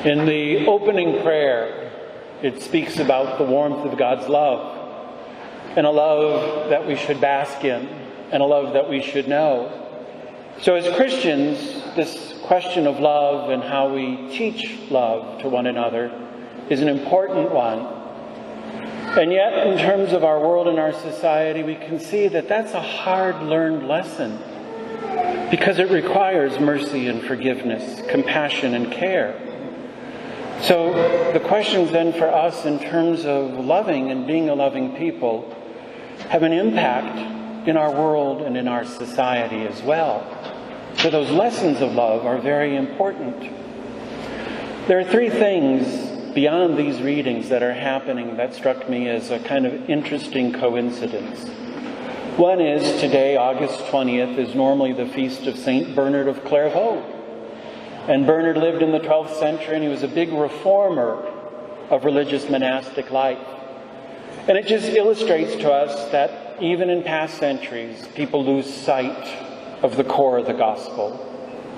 In the opening prayer, it speaks about the warmth of God's love, and a love that we should bask in, and a love that we should know. So as Christians, this question of love and how we teach love to one another is an important one. And yet, in terms of our world and our society, we can see that that's a hard-learned lesson, because it requires mercy and forgiveness, compassion and care. So the questions then for us in terms of loving and being a loving people have an impact in our world and in our society as well. So those lessons of love are very important. There are three things beyond these readings that are happening that struck me as a kind of interesting coincidence. One is today, August 20th, is normally the feast of St. Bernard of Clairvaux. And Bernard lived in the 12th century, and he was a big reformer of religious monastic life. And it just illustrates to us that even in past centuries, people lose sight of the core of the gospel,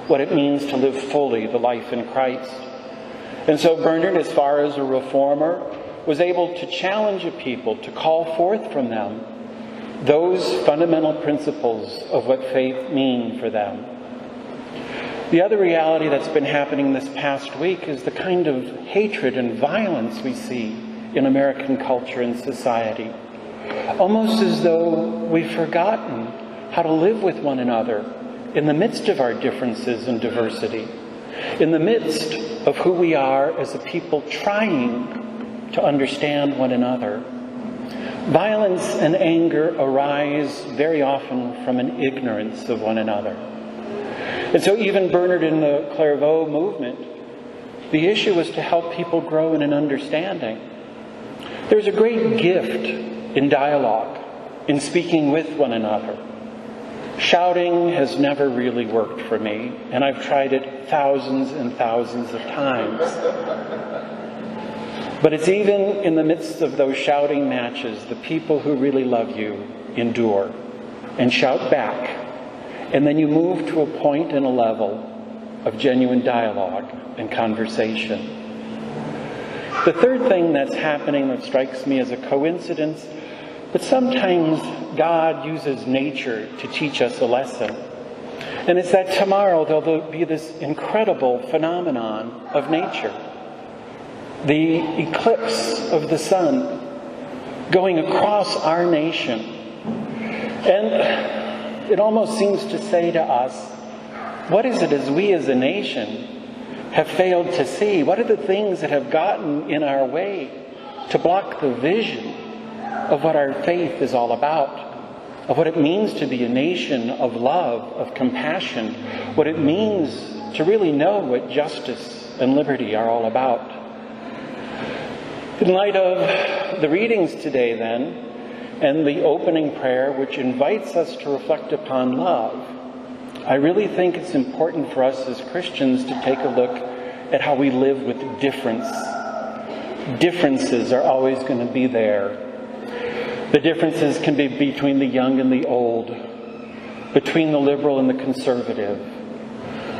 what it means to live fully the life in Christ. And so Bernard, as far as a reformer, was able to challenge a people, to call forth from them those fundamental principles of what faith mean for them. The other reality that's been happening this past week is the kind of hatred and violence we see in American culture and society. Almost as though we've forgotten how to live with one another in the midst of our differences and diversity, in the midst of who we are as a people trying to understand one another. Violence and anger arise very often from an ignorance of one another. And so even Bernard in the Clairvaux movement, the issue was to help people grow in an understanding. There's a great gift in dialogue, in speaking with one another. Shouting has never really worked for me, and I've tried it thousands and thousands of times. But it's even in the midst of those shouting matches, the people who really love you endure and shout back. And then you move to a point and a level of genuine dialogue and conversation. The third thing that's happening that strikes me as a coincidence, but sometimes God uses nature to teach us a lesson. And it's that tomorrow there'll be this incredible phenomenon of nature. The eclipse of the sun going across our nation. And it almost seems to say to us, what is it as we as a nation have failed to see? What are the things that have gotten in our way to block the vision of what our faith is all about, of what it means to be a nation of love, of compassion, what it means to really know what justice and liberty are all about? In light of the readings today then, and the opening prayer, which invites us to reflect upon love, I really think it's important for us as Christians to take a look at how we live with difference. Differences are always going to be there. The differences can be between the young and the old, between the liberal and the conservative,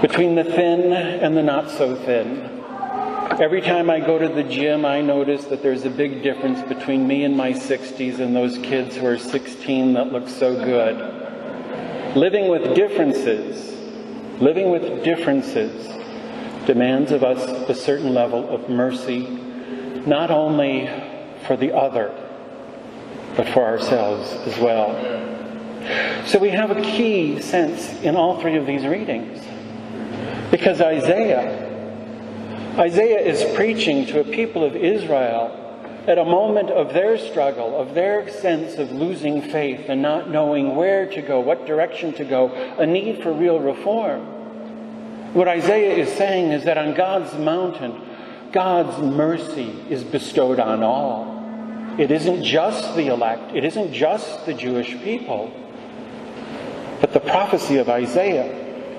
between the thin and the not so thin. Every time I go to the gym, I notice that there's a big difference between me in my 60s and those kids who are 16 that look so good. Living with differences demands of us a certain level of mercy, not only for the other, but for ourselves as well. So we have a key sense in all three of these readings, because Isaiah is preaching to a people of Israel at a moment of their struggle, of their sense of losing faith and not knowing where to go, what direction to go, a need for real reform. What Isaiah is saying is that on God's mountain, God's mercy is bestowed on all. It isn't just the elect, it isn't just the Jewish people, but the prophecy of Isaiah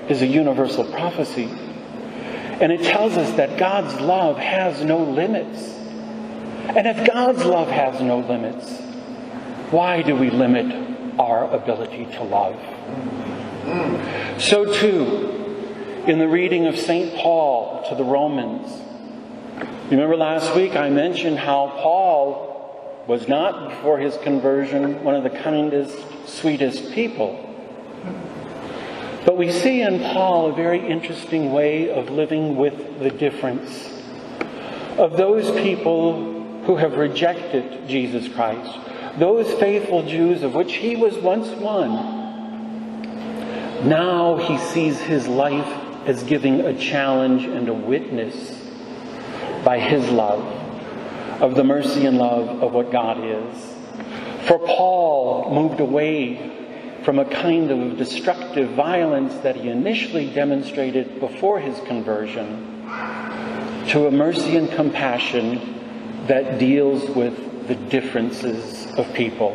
is a universal prophecy. And it tells us that God's love has no limits. And if God's love has no limits, why do we limit our ability to love? So too, in the reading of St. Paul to the Romans, Remember last week I mentioned how Paul was not, before his conversion, one of the kindest, sweetest people. But we see in Paul a very interesting way of living with the difference of those people who have rejected Jesus Christ, those faithful Jews of which he was once one. Now he sees his life as giving a challenge and a witness by his love of the mercy and love of what God is. For Paul moved away from a kind of destructive violence that he initially demonstrated before his conversion to a mercy and compassion that deals with the differences of people.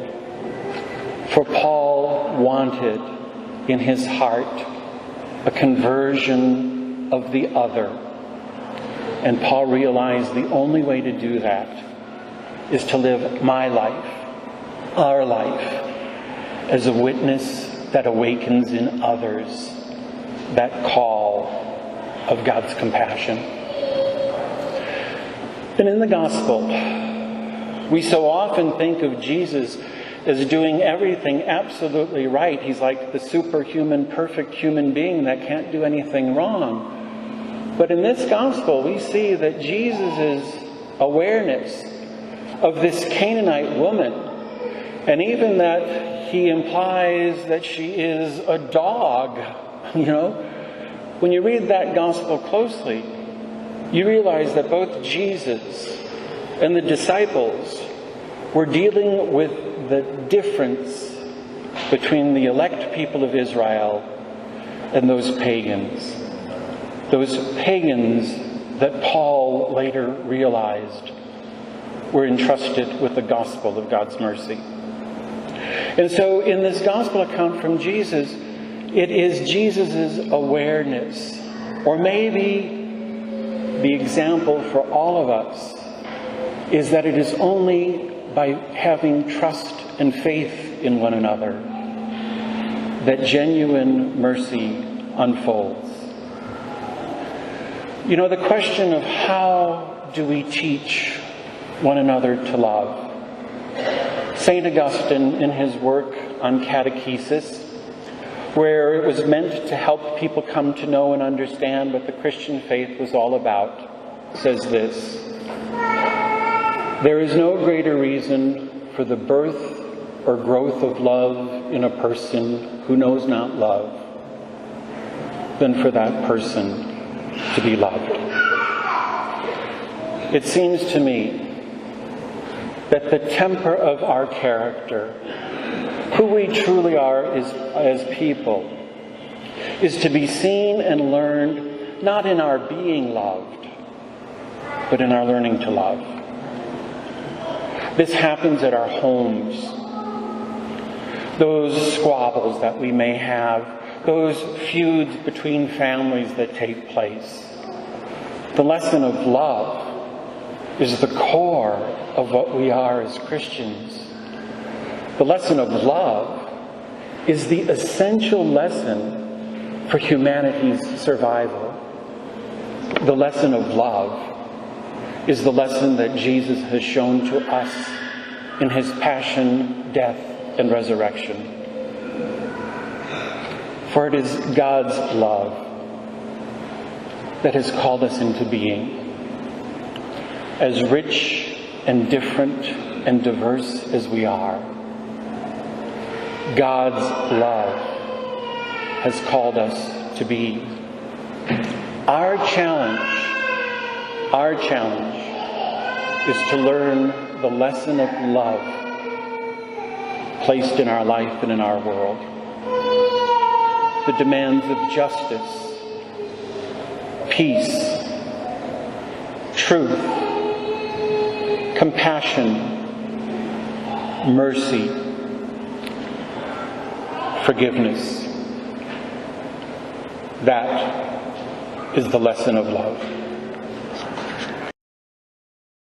For Paul wanted in his heart a conversion of the other. And Paul realized the only way to do that is to live my life, our life, as a witness that awakens in others that call of God's compassion. And in the gospel, we so often think of Jesus as doing everything absolutely right. He's like the superhuman, perfect human being that can't do anything wrong. But in this gospel, we see that Jesus' awareness of this Canaanite woman, and even that he implies that she is a dog, when you read that gospel closely, you realize that both Jesus and the disciples were dealing with the difference between the elect people of Israel and those pagans. Those pagans that Paul later realized were entrusted with the gospel of God's mercy. And so in this gospel account from Jesus, it is Jesus' awareness, or maybe the example for all of us, is that it is only by having trust and faith in one another that genuine mercy unfolds. The question of how do we teach one another to love? St. Augustine, in his work on catechesis, where it was meant to help people come to know and understand what the Christian faith was all about, says this: there is no greater reason for the birth or growth of love in a person who knows not love than for that person to be loved. It seems to me that the temper of our character, who we truly are as people, is to be seen and learned not in our being loved, but in our learning to love. This happens at our homes. Those squabbles that we may have, those feuds between families that take place. The lesson of love is the core of what we are as Christians. The lesson of love is the essential lesson for humanity's survival. The lesson of love is the lesson that Jesus has shown to us in his passion, death, and resurrection. For it is God's love that has called us into being. As rich and different and diverse as we are, God's love has called us to be. Our challenge is to learn the lesson of love placed in our life and in our world. The demands of justice, peace, truth, compassion, mercy, forgiveness. That is the lesson of love.